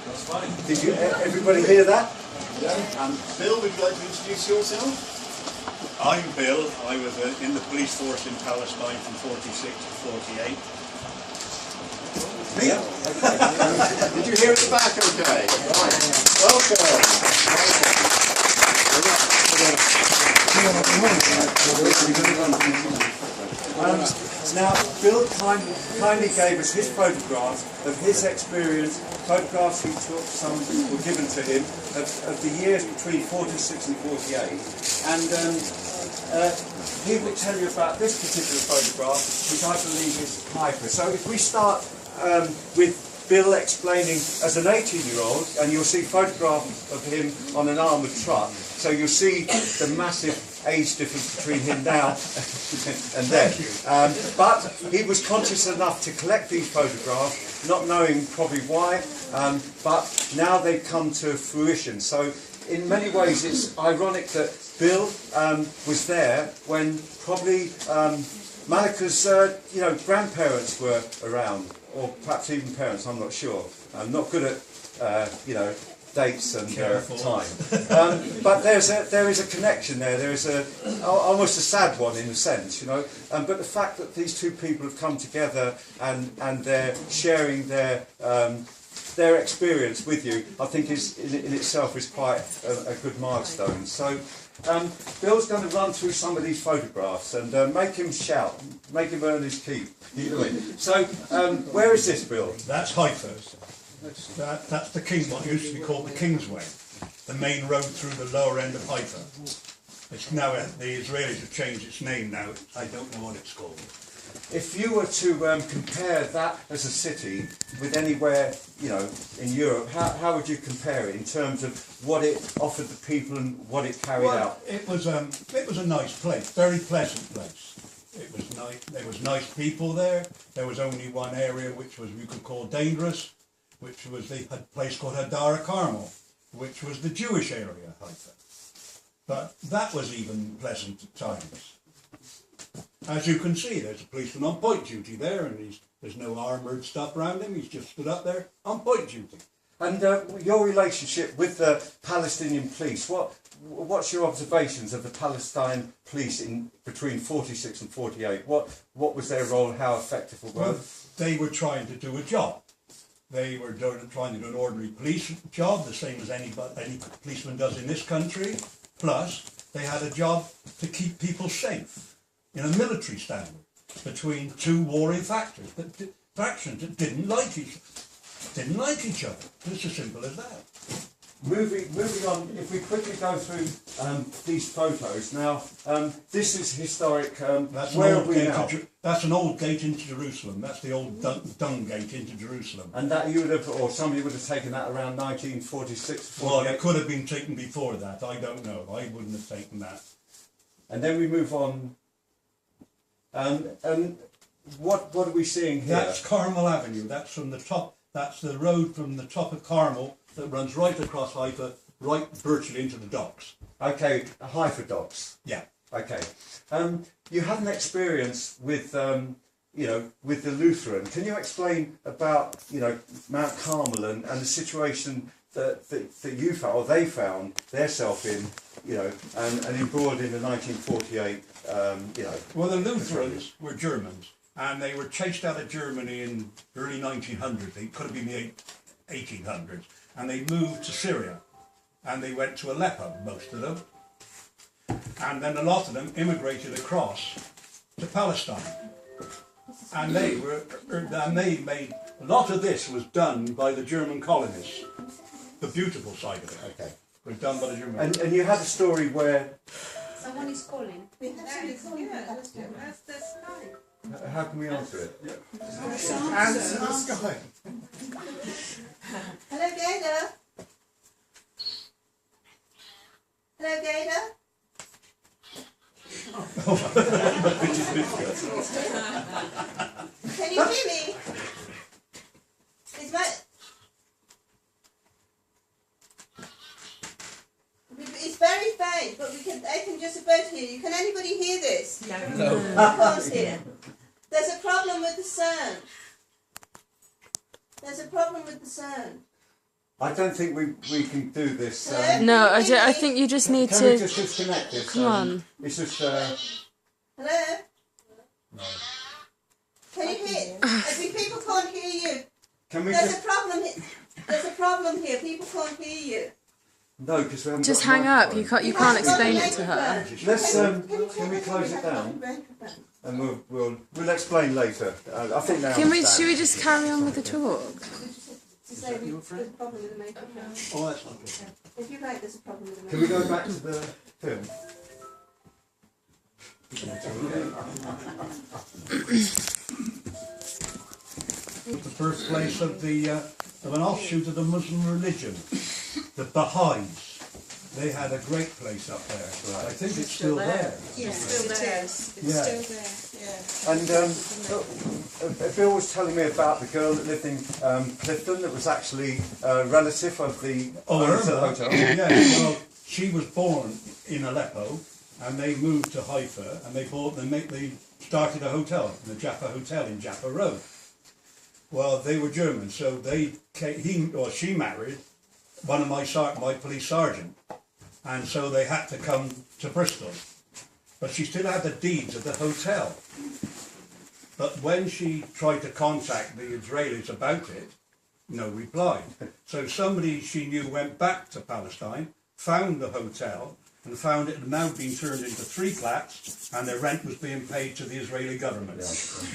That's fine. Did you? Everybody hear that? Yeah. Bill, would you like to introduce yourself? I'm Bill. I was in the police force in Palestine from 46 to 48. Me? Did you hear at the back okay? Right. Now, Bill kindly gave us his photographs of his experience, photographs he took, some were given to him, of the years between 46 and 48. And he will tell you about this particular photograph, which I believe is Hyper. So if we start with Bill explaining as an 18-year-old, and you'll see photographs of him on an armoured truck, so you'll see the massive age difference between him now and then. But he was conscious enough to collect these photographs, not knowing probably why, but now they've come to fruition. So in many ways it's ironic that Bill was there when probably Malak's grandparents were around, or perhaps even parents, I'm not sure. I'm not good at dates and time. But there is a connection there. There is almost a sad one in a sense, but the fact that these two people have come together and they're sharing their experience with you, I think is in itself is quite a good milestone. So Bill's going to run through some of these photographs and make him shout, make him earn his keep. So where is this, Bill? That's Haifa. That's the what used to be called the Kingsway, the main road through the lower end of Haifa. It's now, the Israelis have changed its name now. I don't know what it's called. If you were to compare that as a city with anywhere, in Europe, how would you compare it in terms of what it offered the people and what it carried out? It was a nice place, very pleasant place. It was nice. There was nice people there. There was only one area which was you could call dangerous, which was a place called Hadar Carmel, which was the Jewish area of Haifa. But that was even pleasant at times. As you can see, there's a policeman on point duty there, and there's no armoured stuff around him. He's just stood up there on point duty. And your relationship with the Palestinian police, what's your observations of the Palestine police in between 46 and 48? What was their role? How effective were they? Well, they were trying to do a job. They were trying to do an ordinary police job, the same as any policeman does in this country. Plus, they had a job to keep people safe in a military standard between two warring factions that didn't like each other. It's as simple as that. Moving on, if we quickly go through these photos now, this is historic. Where are we now? That's an old gate into Jerusalem. That's the old dung gate into Jerusalem. And that you would have, or somebody would have taken that around 1946, 48? Well, it could have been taken before that. I don't know. I wouldn't have taken that. And then we move on. And what are we seeing here? That's Carmel Avenue. That's from the top. That's the road from the top of Carmel that runs right across Haifa, right virtually into the docks. Okay, Haifa docks. Yeah. Okay. You had an experience with, with the Lutheran. Can you explain about, Mount Carmel and the situation that you found, or they found themselves in, and embroiled in the 1948, Well, the Lutherans were Germans, and they were chased out of Germany in the early 1900s. They could have been the 1800s. And they moved to Syria, and they went to Aleppo, most of them. And then a lot of them immigrated across to Palestine. And they made, a lot of this was done by the German colonists. The beautiful side of it, okay, was done by the German. And you had a story where... Someone is calling. That's the sky. How can we answer it? Answer the sky. Hello, Gator. Hello, Gator. Can you hear me? It's very faint, but I can just about hear you. Can anybody hear this? No. I can't hear. There's a problem with the sound. There's a problem with the sound. I don't think we can do this. No, I think you just need Can we to. just disconnect this? Come on. It's just. Hello? Can you hear? People can't hear you. Can we There's just? a problem here. There's a problem here. People can't hear you. No, because we haven't. Just got a hang up. microphone. You can't explain it to her. Let's. Can we close it down? And we'll explain later. I think now. Should we just carry on with the talk? To say there's a problem with the microphone. Oh, that's not good. If you like, there's a problem with the Can we microphone. go back to the film? The birthplace of an offshoot of the Muslim religion, the Baha'is. They had a great place up there. I think it's still there. Yes, it is. It's Yeah. still there. Yeah. And Bill was telling me about the girl that lived in Clifton that was actually a relative of the owner of the hotel. Yeah, well, she was born in Aleppo, and they moved to Haifa, and they started a hotel, the Jaffa Hotel in Jaffa Road. Well, they were German, so she married one of my police sergeant, and so they had to come to Bristol. But she still had the deeds of the hotel. But when she tried to contact the Israelis about it, no reply. So somebody she knew went back to Palestine, found the hotel, and found it had now been turned into 3 flats, and the rent was being paid to the Israeli government.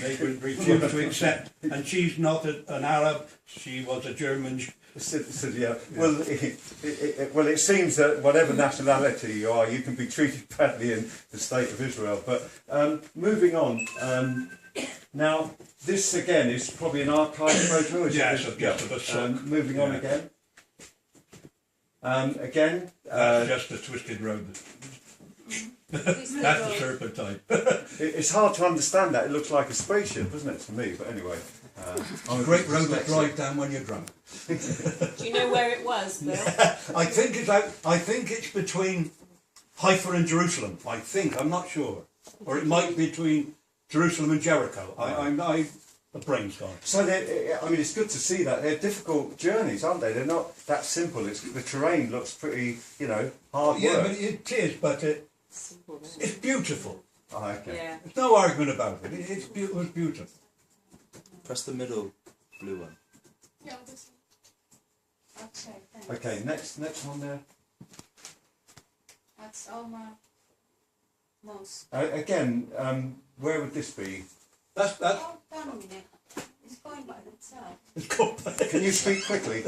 They would refuse to accept. And she's not an Arab, she was a German. Yeah. Well, it seems that whatever nationality you are, you can be treated badly in the state of Israel. But moving on, now this again is probably an archive photo. Moving on again. Again. That's just a twisted road. That's the serpentine. It's hard to understand that. It looks like a spaceship, doesn't it, to me? But anyway. A great road to drive down when you're drunk. Do you know where it was, Bill? I think it's between Haifa and Jerusalem. I'm not sure, or it might be between Jerusalem and Jericho. The brain's gone. So it's good to see that. They're difficult journeys, aren't they? They're not that simple. The terrain looks pretty, hard Yeah, work. but it is. But it's beautiful. Oh, okay. Yeah. There's no argument about it. It was beautiful. Press the middle blue one. Yeah, this one. Okay, thanks. Okay, next one there. That's Omar Mosque. Again, where would this be? That's Oh, down a minute. It's going by itself. it's called. Can you speak quickly?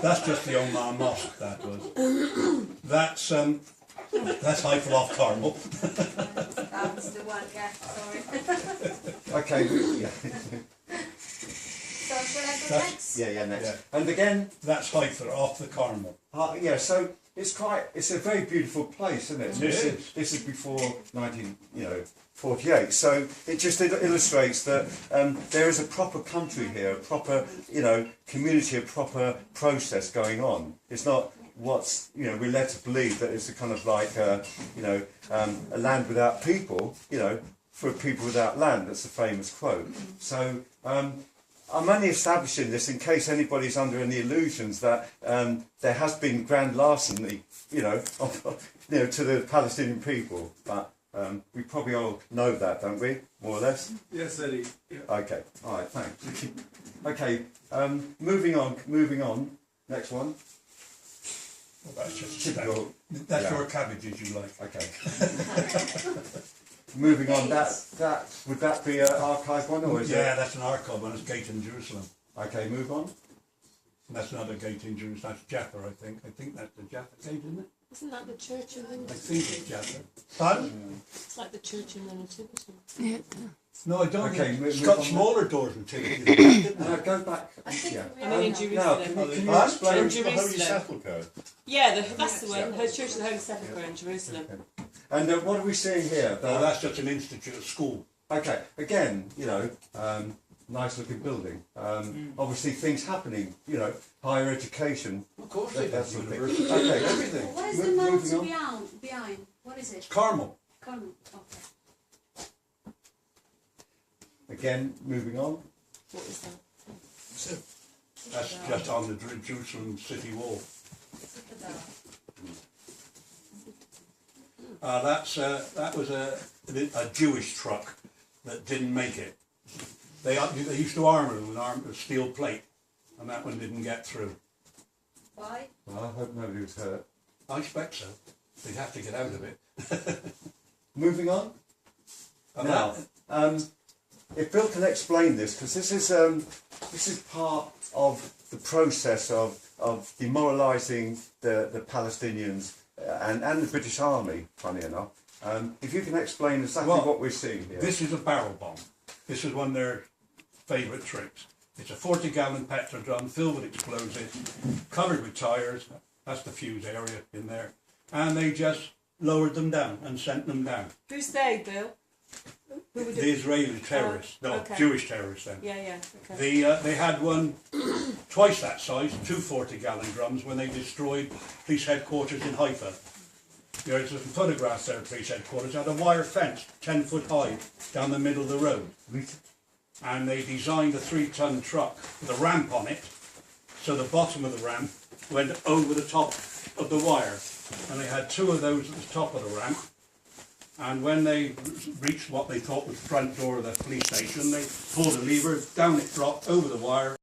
That's just the Omar Mosque. That was. That's Haifa off Carmel. That was the one, yeah, sorry. Okay. Yeah. So shall I go next? Yeah. Next. Yeah. And again, That's Haifa off the Carmel. yeah. So it's a very beautiful place, isn't it? It is. This is before 1948. So it just illustrates that there is a proper country here, a proper community, a proper process going on. It's not what's we're led to believe that it's a kind of like a land without people, for people without land. That's a famous quote. So I'm only establishing this in case anybody's under any illusions that there has been grand larceny, to the Palestinian people. But we probably all know that, don't we? More or less. Yes, Eddie. Yeah. Okay. All right. Thanks. Okay. Moving on. Next one. Well, that's just Well, that's yeah. your cabbages you like. Okay. Moving on. That would that be an archive one or is Yeah, it? that's an archive one. It's gate in Jerusalem. Okay. Move on. And that's another gate in Jerusalem. That's Jaffa, I think. I think that's the Jaffa gate, isn't it? Isn't that the church in I London? think it's Jaffa. Pardon? It's like the church in Relativity. Yeah. No, I don't Okay, think. move It's got on. smaller doors and things. Go back. Yeah. I mean, in Now, Jerusalem. can you Huh? explain? In Jerusalem. Sepulchre. Yeah, that's the one. Her church of the Holy Sepulchre in Jerusalem. And what are we seeing here? No, that's just an institute, a school. Okay, again, nice looking building. Obviously things happening, higher education. Of course That- it that's is. the thing. University. Okay. Everything. What is the Moving mountain on. behind? What is it? Carmel. Carmel. Okay. Again, moving on. What is that? That's just on the Jerusalem city wall. That was a Jewish truck that didn't make it. They used to armour them with steel plate, and that one didn't get through. Why? Well, I hope nobody was hurt. I expect so. They'd have to get out of it. Moving on. And Now, that, if Bill can explain this, because this is part of the process of demoralising the Palestinians and the British Army, funny enough. If you can explain exactly Well, what we're seeing here. this is a barrel bomb. This is one of their favourite tricks. It's a 40-gallon petrol drum filled with explosives, covered with tyres. That's the fuse area in there. And they just lowered them down and sent them down. Who's they, Bill? Who would The Israeli terrorists, no, okay. Jewish terrorists then. Yeah, okay. They had one twice that size, two 40-gallon drums, when they destroyed police headquarters in Haifa. There's some photographs there of police headquarters. It had a wire fence 10 foot high down the middle of the road. And they designed a 3-ton truck with a ramp on it, so the bottom of the ramp went over the top of the wire. And they had 2 of those at the top of the ramp. And when they reached what they thought was the front door of the police station, they pulled a lever, down it dropped over the wire.